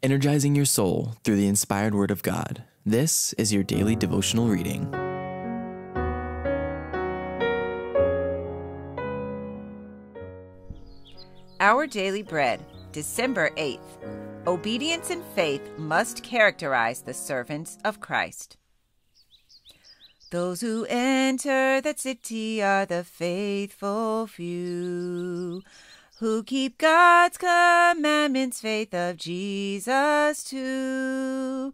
Energizing your soul through the inspired Word of God. This is your daily devotional reading. Our Daily Bread, December 8th. Obedience and faith must characterize the servants of Christ. Those who enter that city are the faithful few, who keep God's commandments, faith of Jesus too.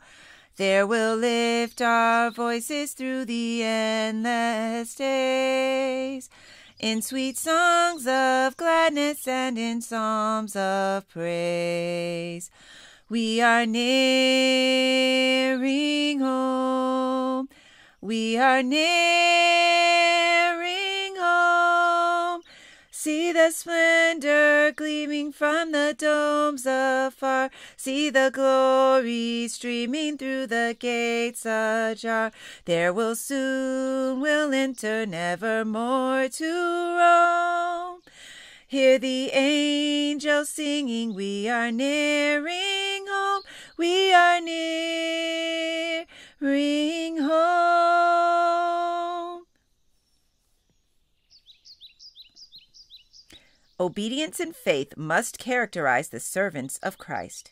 There we'll lift our voices through the endless days, in sweet songs of gladness and in psalms of praise. We are nearing home. We are nearing home. See the splendor gleaming from the domes afar. See the glory streaming through the gates ajar. There we'll enter, never more to roam. Hear the angels singing, we are nearing home. We are nearing home. Obedience and faith must characterize the servants of Christ.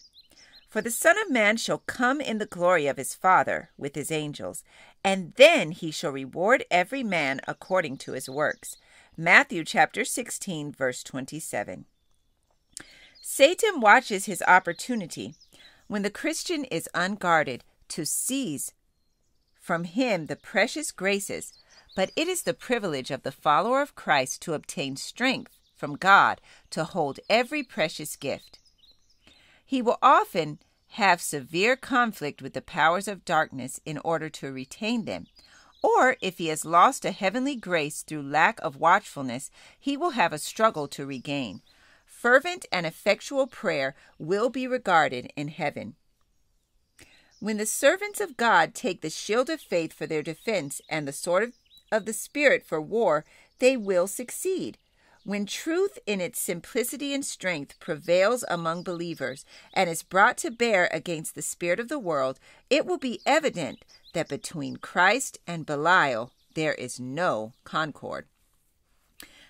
For the Son of Man shall come in the glory of his Father with his angels, and then he shall reward every man according to his works. Matthew chapter 16, verse 27. Satan watches his opportunity when the Christian is unguarded to seize from him the precious graces, but it is the privilege of the follower of Christ to obtain strength from God to hold every precious gift. He will often have severe conflict with the powers of darkness in order to retain them, or if he has lost a heavenly grace through lack of watchfulness, he will have a struggle to regain. Fervent and effectual prayer will be regarded in heaven. When the servants of God take the shield of faith for their defense and the sword of the Spirit for war, they will succeed. When truth in its simplicity and strength prevails among believers and is brought to bear against the spirit of the world, it will be evident that between Christ and Belial there is no concord.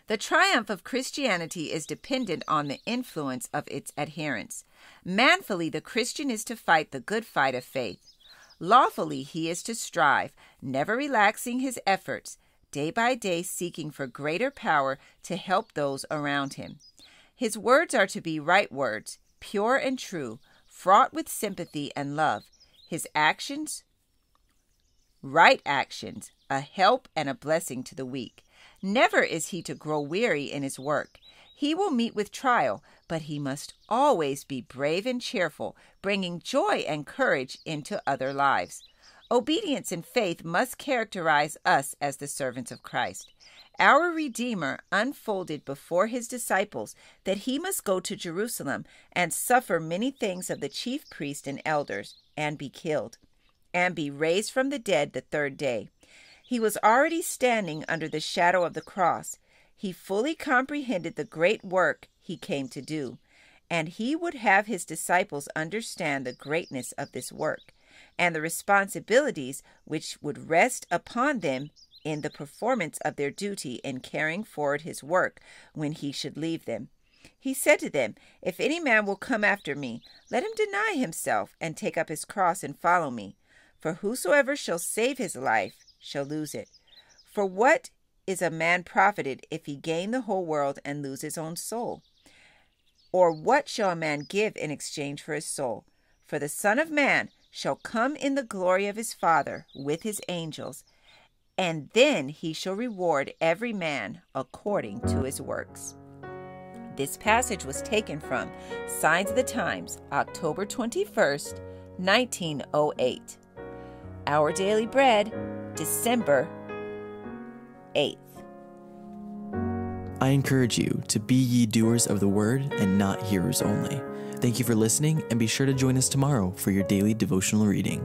The triumph of Christianity is dependent on the influence of its adherents. Manfully, the Christian is to fight the good fight of faith. Lawfully, he is to strive, never relaxing his efforts, day by day seeking for greater power to help those around him. His words are to be right words, pure and true, fraught with sympathy and love. His actions, right actions, a help and a blessing to the weak. Never is he to grow weary in his work. He will meet with trial, but he must always be brave and cheerful, bringing joy and courage into other lives. Obedience and faith must characterize us as the servants of Christ. Our Redeemer unfolded before his disciples that he must go to Jerusalem and suffer many things of the chief priests and elders, and be killed, and be raised from the dead the third day. He was already standing under the shadow of the cross. He fully comprehended the great work he came to do, and he would have his disciples understand the greatness of this work and the responsibilities which would rest upon them in the performance of their duty in carrying forward his work when he should leave them. He said to them, "If any man will come after me, let him deny himself and take up his cross and follow me. For whosoever shall save his life shall lose it. For what is a man profited if he gain the whole world and lose his own soul? Or what shall a man give in exchange for his soul? For the Son of Man shall come in the glory of his Father with his angels, and then he shall reward every man according to his works." This passage was taken from Signs of the Times, October 21st, 1908. Our Daily Bread, December 8th. I encourage you to be ye doers of the word and not hearers only. Thank you for listening, and be sure to join us tomorrow for your daily devotional reading.